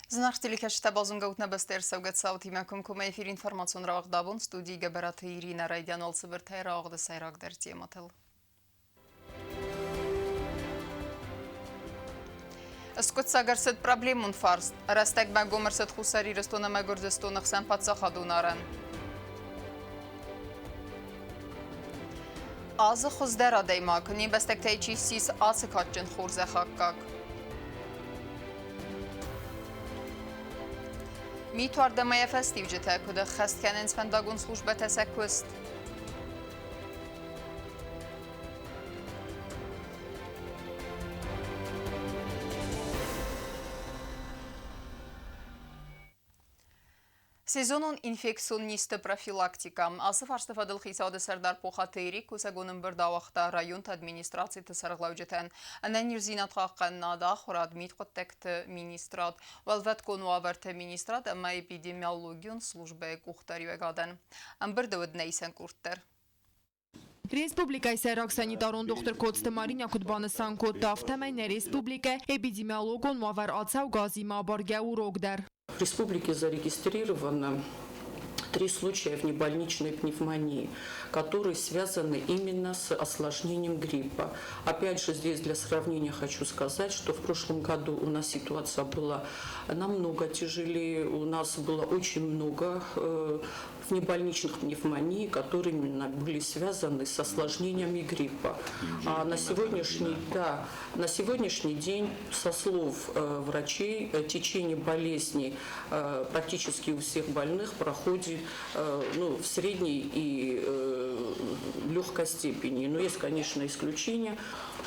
Знахтели кашта базунгаутна бестер савгат сауti мәкум күмә эфир информацион равaq дабун студии габараты Ирина Райдян олсы бір тайра ағды сайрақ дәртие матыл. Скот сагарсет проблемун фарст. Растек мәгомерсет хусари рестона мәгордестонық сәмпатса хадунаран. Азы хуздер адаймак, не бестек тайчи сис асы катчын хурзе хаккак. میتوارد مایه فستیو جته کده خست کنن سفندگون سلوش به تسکوست. Сезонun infeksiyonist profilaktika. Асы фарсты фадыл хисады сардар похатыри кусагунын бір дауақта район администрацияты сарғлау жетен. Анан ерзинат қаққаннада хурад митқоттекті министрат. Валват кону аварты министрат, ама эпидемиологион службе кухтари вегадан. Бір дөд нейсен курттер. Республика Сайрак санитарон доктор Кодсты Мариня Кудбаныстан Кодта автомайна республика эпидемиологон мавар ацау газима баргау рогдар. В республике зарегистрировано 3 случая внебольничной пневмонии, которые связаны именно с осложнением гриппа. Опять же, здесь для сравнения хочу сказать, что в прошлом году у нас ситуация была намного тяжелее, у нас было очень много внебольничных пневмоний, которые именно были связаны с осложнениями гриппа. А на сегодняшний день, со слов врачей, течение болезней практически у всех больных проходит в средней и легкой степени. Но есть, конечно, исключения.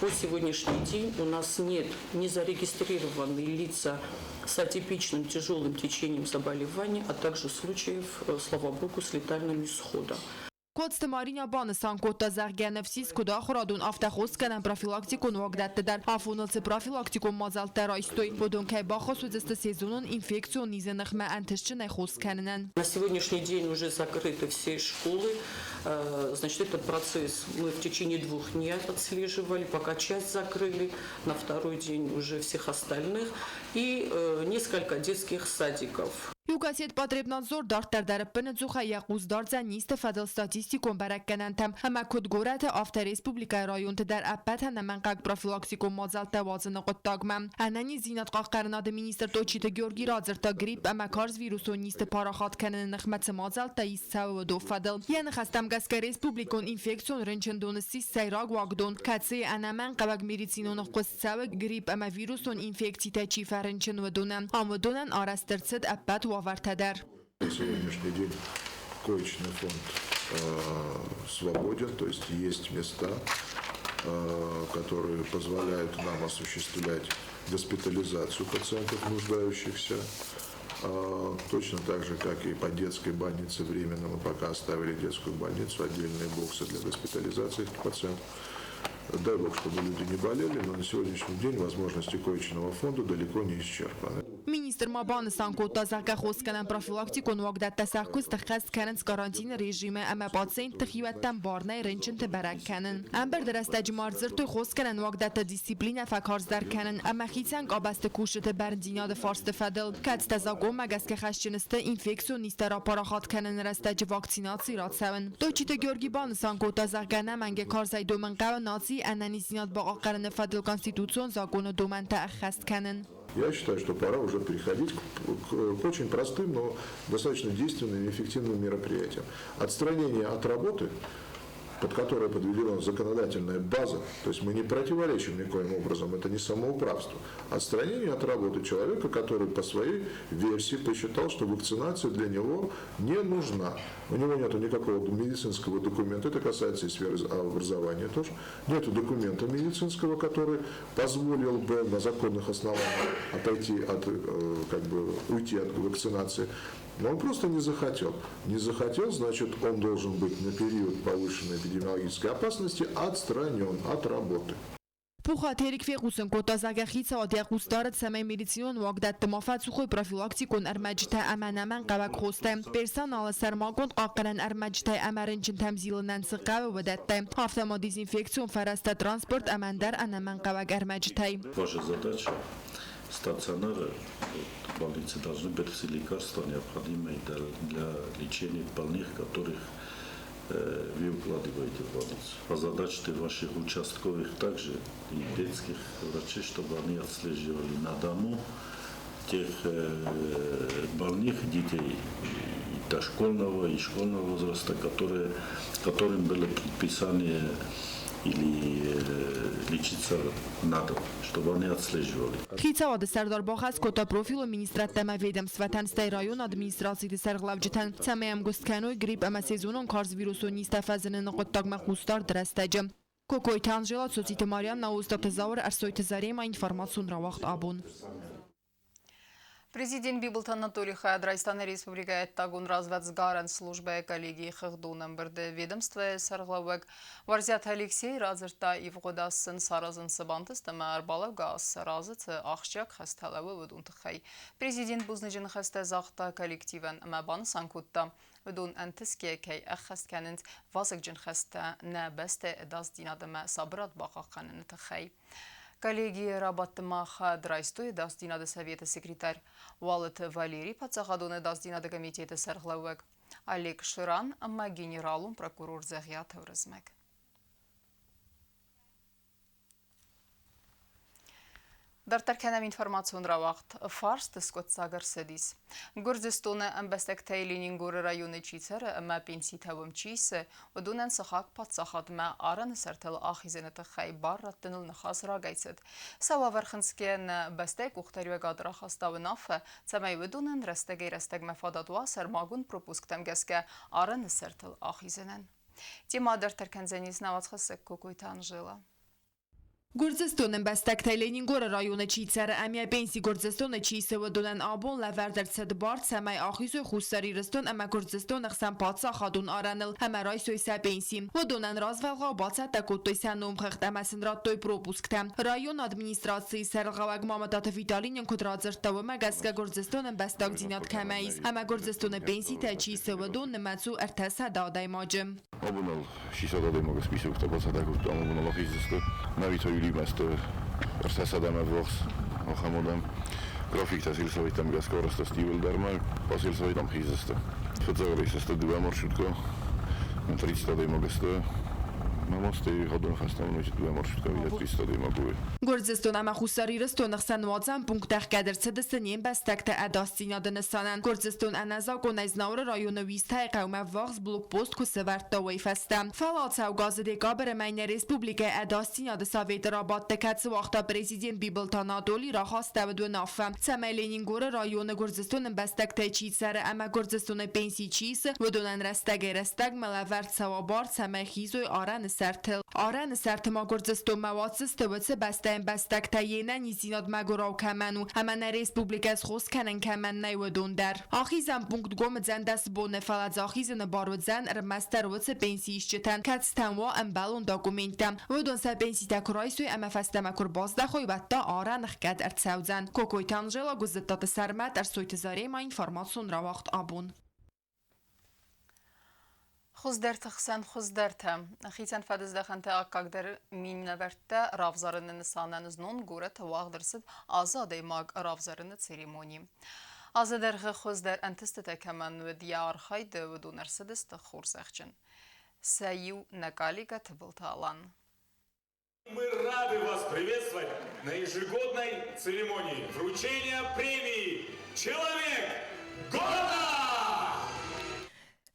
По сегодняшний день у нас нет не зарегистрированные лица с атипичным тяжелым течением заболевания, а также случаев, слава богу, с летальным исходом. Кодсты Мариня Баныстан Кодта Заргеневсис куда хорадун автохоз канан профилактикон вагдаттыдар. Афунылцы профилактикон мазалтар айстой. Бодон кай бахос үзесты сезонун инфекцион низенных ма антышчынай хоз кананан. На сегодняшний день уже закрыты все школы. Значит, этот процесс мы в течение 2 дней отслеживали, пока часть закрыли, на второй день уже всех остальных и несколько детских садиков. Юкасет потребнадзор дартар пенцуха яқуздարձан نیست فضل ستاتیستیکون برکنندم همه کدگورت آفت республика رایونت در اپت نمنقق پروفیلاکسیکون مازالت وازن قطاگمم اننی زینت قاقرناد مینیستر توچیت گیورگی رازر تا گریپ اما کارز ویروسو نیست پاراخات کنن نخمت مازالت ایست سو دو فضل یعنی خستم گس که республикون اینفکسیون رنچندون سیس سیراگ واگدون کتسی انمن قبق میریسینون قص سو گریپ اما ویروسون اینفکسی تچی فرنچن ودونن آمدونن آرسترسد اپت وارتدر. На сегодняшний день коечный фонд свободен, то есть места, которые позволяют нам осуществлять госпитализацию пациентов, нуждающихся. Точно так же, как и по детской больнице временно, мы пока оставили детскую больницу, отдельные боксы для госпитализации этих пациентов. Дай бог, чтобы люди не болели, но на сегодняшний день возможности коечного фонда далеко не исчерпаны. Министр Мабаныстан Кодта Зарга хоз канан профилактикон вагдат тасаккус тахас канан карантин режиме اما پاتسین تخیوتن بارنای رنچن تبرک کنن. امبر درست جمارزر تو خوز کنن وقت دیسیپلین فکارز در کنن اما خیتنگ آبست کوشت برندیناد فارست فدل کت تزاگو مگس که خشچنسته اینفکسیون نیست را پاراخات کنن رستج واکسیناسی رات سون. دوچیت گیورگی بانستان Kodta Zarga نمنگ کارزای دومن قو نازی اننی زیناد با آقرن فدل کانستیتوسیون زاگون دومن تأخست کنن. Я считаю, что пора уже переходить к очень простым, но достаточно действенным и эффективным мероприятиям. Отстранение от работы, под которой подведена законодательная база, то есть мы не противоречим никоим образом, это не самоуправство. Отстранение от работы человека, который по своей версии посчитал, что вакцинация для него не нужна. У него нет никакого медицинского документа, это касается и сферы образования тоже. Нет документа медицинского, который позволил бы на законных основаниях уйти от вакцинации. Но он просто не захотел. Не захотел, значит, он должен быть на период повышенной эпидемиологической опасности отстранен от работы. Пуха терик фекусен Kodta Zarga хица одягус дارد سمای медицинон وقدت تمافت سخوی پروفیلاکتیکون ارمجته امن قوک خوسته پرسانال سرماگون قاقرن ارمجته امرنچن تمزیلنن سقاو ودته هفتما دیزینفکسیون فرسته ترانسپورت امن در انمن قوک ارمجته. Ваша задача стационара больницы должны быть все лекарства, необходимые для лечения больных, которых вы укладываете в больницу. Озадачьте ваших участковых также и детских врачей, чтобы они отслеживали на дому тех больных детей дошкольного и школьного возраста, которым было предписание или лечиться надо, чтобы они отслеживали. Խիցավադը Սարդար բոխած կոտա պրոֆիլը մինիստրատ տեմա ведомстватан ստայ ռայոն ադմինիստրացիի սարղլավջտան ցամեամ գուստքանոյ գրիպ ամա սեզոնոն կարզ վիրուսոնի ստաֆազնը նկոտակ մախուստար դրաստաջը Կոկոյ Թանժելա Սոցիտը Մարիան Նաուստատը Զավր Արսոյտը Զարեմա ինֆորմացիոն ռավախտ աբուն Президент Библт Анатолий Хайадрайстан Республикая Тагун развед сгарен службы коллегии Хахдуном Берде ведомства Сарглавек Варзят Алексей Разерта и вгодасын Саразын Сабантыстыма Арбалавгас Разыц Ахчак Хасталавы Вудунтхай. Президент Бузнежин Хаста Захта коллективен Мабан Санкутта Вдун Антиске Кей Ахасканент Вазыкджин Хаста Набесте Дас Динадама Сабрат Бахаканен Тхай. Коллеги Рабаттыма Хадрайстой Дастинады Совета секретарь Валет Валерий Пацахадоны Дастинады комитеты Сарглавек Олег Ширан Амма генералум прокурор Захят Вразмек. Դարտարքանամ ինվորմացիոն ռավաղթ վարս տսկոտ սագր սեդիս։ Գուրձստոնը ըմբեստեք թեյլինին գորը ռայոնը չիցերը ըմա պինսի թավում չիսը, ودون انسخاق پاتساخات ما آران سرتل آخیزنه تخی بار رتنل نخاص راگیسد. سوا ورخنسکن بستک اختری و قادر خواستاو نافه تمی ودون رستگ مفادات واسر ماگون پروپوسک تمگسکه آران سرتل آخیزنن. تیما دارترکن زنیز نوات خسک کوکوی تانجیلا. Գորձստոնն բաստակտայլենին գորը ռայոնը չիցերը ամյա պենսի գորձստոնը չիսը վդունեն աբոն լավարդր ծդբարդ սամայ ախիզոյ խուսարի ռստոն ամա գորձստոն ըխսան պացա խադուն արանել համարայսոյ սա պենսի վդունեն ռազվալղա բացա տակոտոյսան նոմ խեղտ ամասնդրատոյ պրոպուսկտա ռայոն ադմինիստրացիի սարղավագ մամատատը վիտալին ենքոդրածրտավը մագասկա գորձստոնն բաստակ ձինատ կամայիս ամա գորձստոնը պենսի տա չիսը վդուն նմացու ըրթասա դադայ մաջը Abunal şişada demogas pisukta basadakut amabunal axizistı navitoyuli mesto ersasadam evrox axamodam grafikta silsovitam gaskorasta stivildarma pasilsovitam xizistı Xıtzagrisistı dua marşrutka 300 demogastı Մամոստի հոդոն խաստանում է դու մարշրուտկա վիդեոստի դեմագուի Գորձստոն ամախուսարի ռստոն ախսան վացան պունկտախ կադրցը սնին բաստակտը ադաստինյադը նսանան Գորձստոն անազակ օնայզնաուրը ռայոնը վիստայ կայում է վաղս բլոկպոստ կուսվարտ տավոյ ֆաստա Ֆալացավ գազը դեկաբրը մայնը ռեսպուբլիկա ադաստինյադը սավետը ռաբատ տկացը վաղտա պրեզիդենտ Բիբլտ Անատոլի ռախաստավը դու նավը Ցամելենին գորը ռայոնը Գորձստոնը բաստակտը չիցարը ամա Գորձստոնը պենսի չիսը վդոնան ռաստագ մլավարտ սավաբար ցամախիզոյ արան Սարթել Արանը սարթմա գորձստոն մավացս տվծը բաստային բաստակտա ենան իզինոդ մագորավ կամանու Համանա ռեսպուբլիկաս խոս կանեն կաման նայ վդոն դար Ախիզան պունկտ գոմը ձանդաս բոնը ֆալած ախիզնը բարոձան ռմաստար վծը պենսի իշճտան կացտանվա ըմբալուն դոկումենտամ Վդոն սա պենսի տակրայսույ ամաֆաստամակուր բազդախոյ բատտա արան ըխկատ ըրցավձան Կոկոյ Թանժելա գուզտտատը սարմատ արսոյթը զարեմա ինվորմացիոն ռավաղտ աբուն Խուզդերթը խիցան ֆադզդախանտը ակակդեր միննավերտը ռավզարını նսանանզնոն գուրը վաղդրսդ ազադե մագ ռավզարını ցերեմոնի Ազադերխը խուզդեր ընտստը կաման վդիա արխայդը վդուներսդստը խուրսեղջն Սայու նակալիկա թբլթալան Мы рады вас приветствовать на ежегодной церемонии вручения премии «Человек года».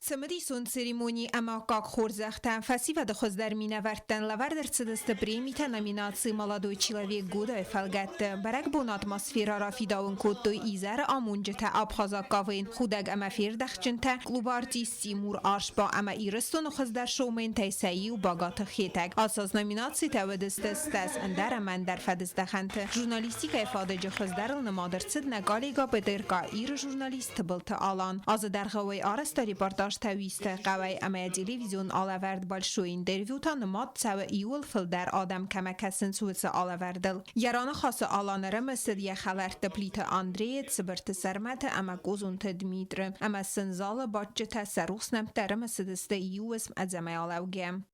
Сэмэрison церемонии амакак хорзахтан фасива да хоздер минавертен лавардер цедесте премита номинации «Молодой человек года» фалгатте. Барак бон атмосфера рафидаун коттой изар амунжета абхазакавен худаг ама фирдахченте клуб артист Тимур Аршба ама ирстон хоздер шоумен тайсаи у багат хетаг. Асас номинации таведесте стас эндер мандер фадездаханте. Журналистика ifadeci хоздерл намадер цед нагалига бедерка ир журналист былты алан. Азадер хавай араста репортаж تویسته قوی اما تلویزیون آلورد بالشو اینترویو تا نماد سو ایول فل در آدم کمکسن سویس آلوردل یران خاص آلانره مثل یه خلرت پلیت اندریت سبرت سرمت اما گوزون تدمیدر اما سنزال باچه تسروس نمتره مثل دسته ایو اسم ازمه آلوگم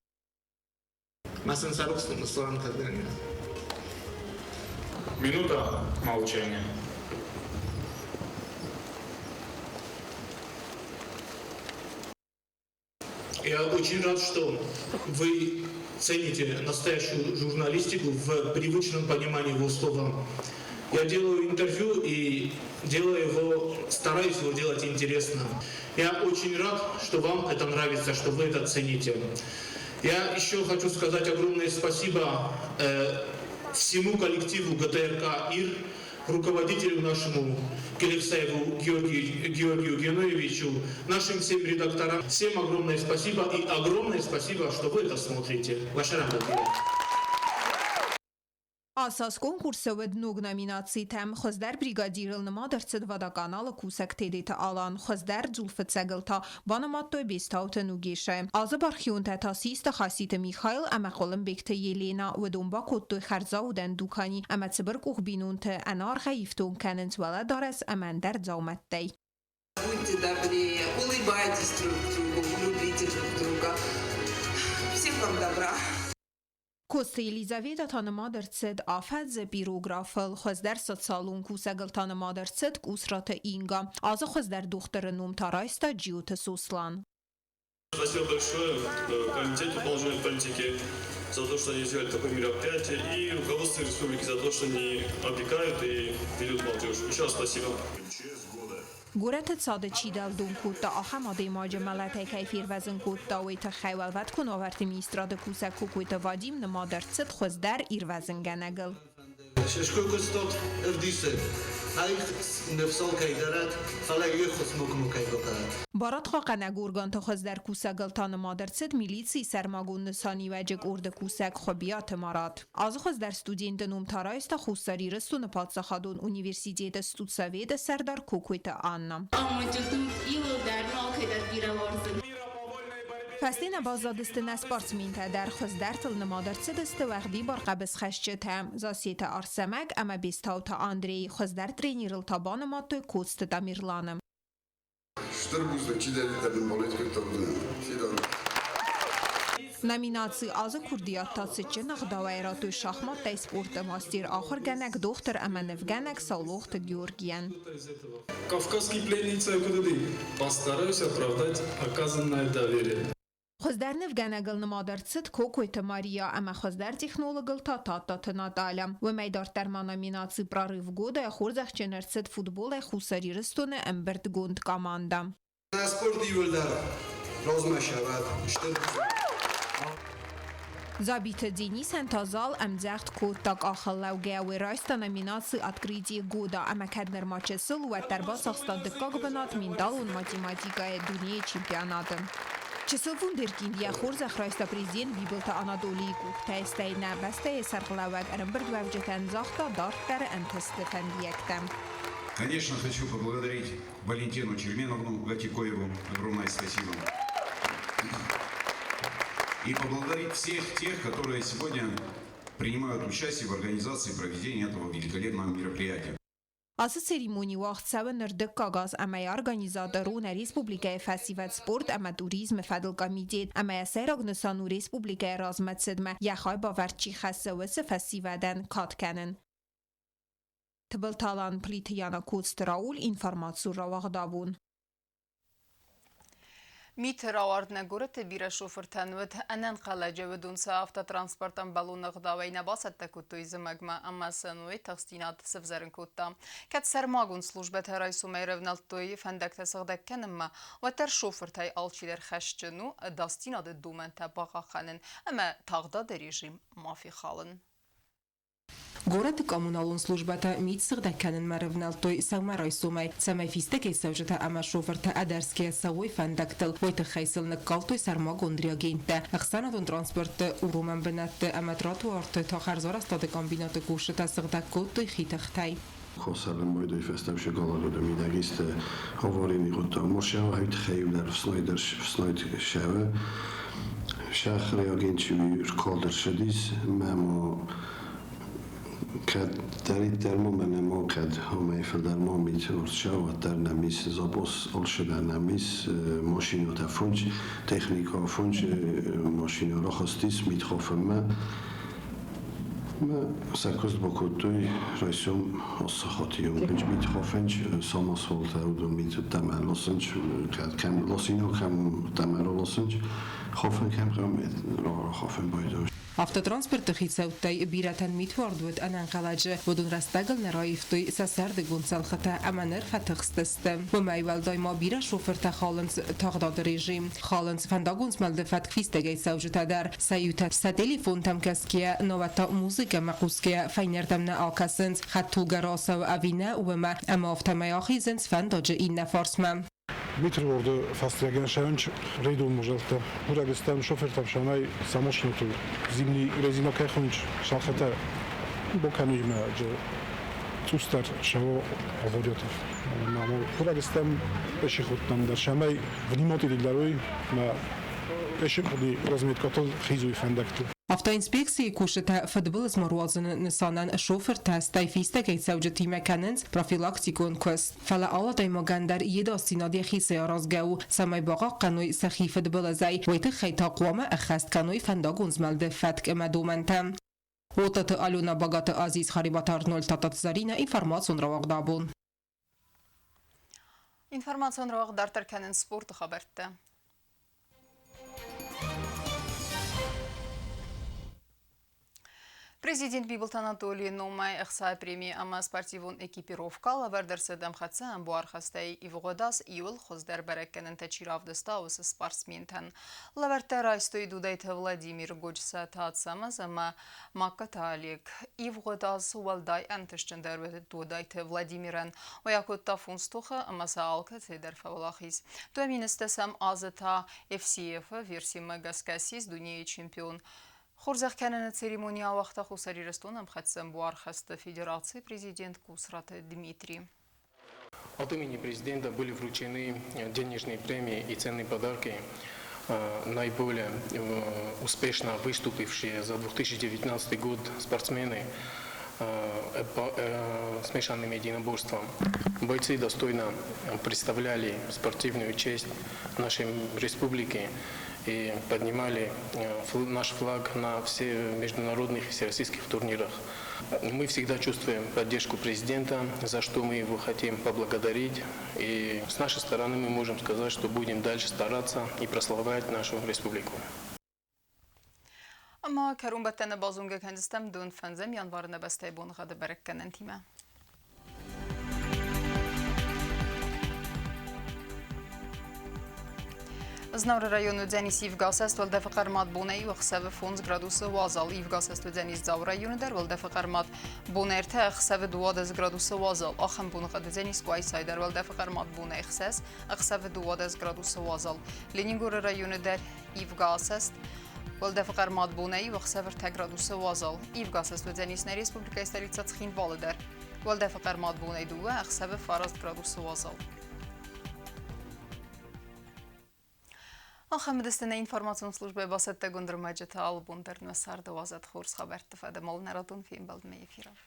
مثلا سروس نمستان تدرین Минута молчания. Я очень рад, что вы цените настоящую журналистику в привычном понимании его слова. Я делаю интервью и стараюсь его делать интересно. Я очень рад, что вам это нравится, что вы это цените. Я еще хочу сказать огромное спасибо всему коллективу ГТРК ИР, руководителю нашему Келевсаеву Георгию Геноевичу, нашим всем редакторам. Всем огромное спасибо и огромное спасибо, что вы это смотрите. Ваша работа. Ասաս կոնկուրսը վդնուգ նոմինացի թեմ խոզդար բրիգադիրել նմադրցդ վադականալը կուսակ թեդիթը ալան խոզդար ձուլֆը ցեգլթա վանամատտոյ բիստաուտը նուգիշը ազը բարխիուն թաթասիստը խասիտը Միխայլ ամախոլն բեկտը Ելենա վդումբա կոտտոյ խարզաուդեն դուքանի ամացբր կուղբինունթը անար խայիվտուն կանենց վալա դարես ամանդար ձաումատտեյ Будьте добрее, улыбайтесь друг другу, любите друг друга. Всем вам добра. Կոստը Елիզավետա տանմադրցեդ աֆեդ զեպիրոգրաֆել խոզդար սոցալուն կուսագլ տանմադրցեդ կուսրատը ինգա ազը խոզդար դուխտырыնում тарайստա ջիութը Суслан Спасибо большое комитету по молодежной политике за то, что они сделали такое мероприятие, и руководству республики за то, что они опекают и ведут молодежь. Еще раз спасибо. Գուրեթը ցադը չիդալ դունքուտա ախամադի մաջմալատե կայֆիր վազն կուտա ուիթը խայվալվատ կունովարտի միստրադը կուսակ կուկույտը վադիմ նմադրցդ խոզդար իր վազն գանագլ Շեշկոկստոտ ըվդիսը հայք նվսոլ կայդարատ խալայը խոսմոկմու կայգոտարատ Բարատ խաղանա գուրգանթը խոզդար կուսագլ տանմադրցդ միլիցի սարմագուն նսանի վաջկ ուրդը կուսակ խոբիաթը մարատ Ազը խոզդար ստուդիենտնում տարայստա խուսարի ռստու նպատսախադուն ունիվերսիտետը ստուծավետը սարդար կուկույտը Աննա Фастина базадыстына спортсменთა дар хыздартыл нмадырцыдысты вағди барқабыз хашчытам засита арсамак ама бестаута Андрей хыздар тренерил табаны матты косты тамирланым. Номинации азы курдияттасы нагдавайрату шахматтай спорта мастер ахыр гәнәк доктор Аманов гәнәк Салохты Георгиян. Кавказский пленница КДД. Постараюсь оправдать оказанное доверие. Խոզդարնև գանագլ նմադրցդ կոկույտը Մարիա ամա խոզդար տեխնոլոգլ տատատը նատալյա Վմայ դարտարման նոմինացի պրարիվ գոդը խորձախ չներցդ ֆուտբոլ է խուսարի ռստոնը ըմբրտ գոնդ կամանդա Սպորտ իվլդար ռոզմաշավատ Забита Денис Антазал амзахт коттак ахаллау геуэрайста номинации открытие года амакаднер матчесыл уаттарбас ахстаддыкка гбанат миндалун математикая дуния чемпионаты. Чесыл вундеркиндия хорзах райста президент Бибылта Анадолии кухтайстайна бастая сархлавак армберд вавджетан захта дартар антестефандиектам. Конечно, хочу поблагодарить Валентину Черменовну Гатикоеву. Огромное спасибо. И поблагодарить всех тех, которые сегодня принимают участие в организации проведения этого великолепного мероприятия. Ասը ցերեմոնի վաղցավը նրդկ կագազ ամայ օրգանիզատորուն Ռեսպուբլիկայի ֆեստիվալ սպորտ ամա туриզմ ֆադլ կոմիտետ ամայ սերոգնսանու Ռեսպուբլիկայի ռազմացդմա яхай բավարչի խասովսը ֆեստիվալдан կատկանն Թբլտալան պլիթյանը կոստրաուլ ինֆորմացիու ռավաղդավուն Միթրավարդն գորտը բիրա շոֆրթանվդ անան խալաջը վդունցա ավտոտրանսպորտան բալունը գդավայնա բասատտա կուտույ զմագմա ամասանուի թղստինատ սվզարն կուտա կատ սարմագուն սլուժբետ հրայսում է ռևնալտոյի ֆանդակտա սղդակքանմա վատար շոֆրթայ ալչիդեր խաշճնու դաստինադը դումենտա բաղախանն ամա թաղդա դերիժիմ մաֆի խալն Գորատը կոմունալուն սլուժբատը միտ սղդակքանն մարևնալտոյ սաղմարայսում է ծամայվիստը կեսավժտը ամաշովրտը ադարսկե սավոյ ֆանդակտել ոյտը խայսել նկալտոյ սարմագ ոնդրիագենտը աղսանադուն տրանսպորտը ուրուման բնատը ամատրատու արտը թախարզոր աստատը կոմբինատը կուշտը սղդակոտոյ խիտղթայ Խոսալը մոյդոյ ֆեստավշը գալալոդը միդագիստը հովորինի գոտա մորշավը հայտ խեյվդար վսնոյդ շավը շախ ռեագենչուի ուրկալդր շդիս մեմո Kad darit dermomene mokad homay federmomit urçava dernamis zabos olşedernamis maşinota funç texnika funç maşinora xastis mitxofema Սակոս բոկոտույ ռայսյոմ օսախոտիում ինչ միտ խոֆենչ սամաս վոլտարուդու միտ տամալ լոսնչ կեմ լոսինո կեմ տամալո լոսնչ խոֆեն կեմ խոֆեն բոյդո Автотранспорт хицаутай бирatan митвардвуд ананқаладжи будун растагл нараифтуй сасарди гунсалхата аманер фатхстасты. Мумайвал дайма бира шоферта халанс тагдад режим. Халанс фандагунс малдефат квистегей саужутадар. Саюта са телефон тамкаския новата музыка макуския файнертамна алкасенс хаттулгарасав авина ума ама автомаяхизенс фандаджи инна фарсма. Дмитрий Орда фастряген шаунч рейдул мужалта. Бурагистан шофер там шамай самошнуту. Зимний резина кайхунч шалхата. Бокану има же цустар шаво аводиотов. Мамо Бурагистан пешеход там дар шамай вниматель дарой на пешеходи разметкатол хизуй фандакту. Автоинспекции кушата футбол с морозен несанан шофер тест тайфиста кейтсауджа тимеканенс профилактикон квест. Фала алла даймагандар еда синадی خیسه رازگو سمای باقا قنوی سخی فوتبال زای ویت خیتا قوام اخست کنوی فنداگونز ملده فتک امدومنتم. وطت آلونا باگات عزیز خریبات ارنول تاتات زارین اینفرماسیون رو واقدابون. اینفرماسیون رو واقدار ترکنن سپورت خبرته. Президент Бибилт Анатолий Номай Эхсай премии ама спортивун экипировка лавердерсе дамхатсан буархастай ивгодас иул хоздер берекенен течиравдестаус спортсментен. Лаверте райстой дудайте Владимир Годжса таатсамаз ама маккаталик ивгодас уалдай антештендер дудайте Владимирен оякутта фунстуха ама саалка цедер фавлахис. Туаминестесам азета FCF версии Магаскасис дунией чемпион. Хорзах кенен церемония вахта хусари рестонам хатсам буархаста федерации президент Кусрат Дмитрий. От имени президента были вручены денежные премии и ценные подарки наиболее успешно выступившие за 2019 год спортсмены по смешанным единоборствам. Бойцы достойно представляли спортивную честь нашей республики и поднимали наш флаг на все международных и всероссийских турнирах. Мы всегда чувствуем поддержку президента, за что мы его хотим поблагодарить. И с нашей стороны мы можем сказать, что будем дальше стараться и прославлять нашу республику. اما کرون بتن بازونگ کندستم دون فنزم یانوار نبسته بون غد برکن تیمه. Знавр району Дзенис Ивгасест валдеф қармат буней вахсев фонз градусы вазал. Ивгасест Дзенис Зав району дар валдеф қармат бунерте ахсев 20 градусы вазал. Ахам бунғад Дзенис Гуайсай дар валдеф қармат буней хсес ахсев 20 градусы вазал. Ленингур району дар Ивгасест валдеф қармат буней вахсев 10 градусы вазал. Ивгасест Дзенис на республика столица Цхинвалы дар валдеф қармат буней дуа ахсев 12 градусы вазал. Ахамедестене информационной службы басетте гундермаджета албундер на сарда вазат хорс хаберт фадемал народун фим балдме эфиров.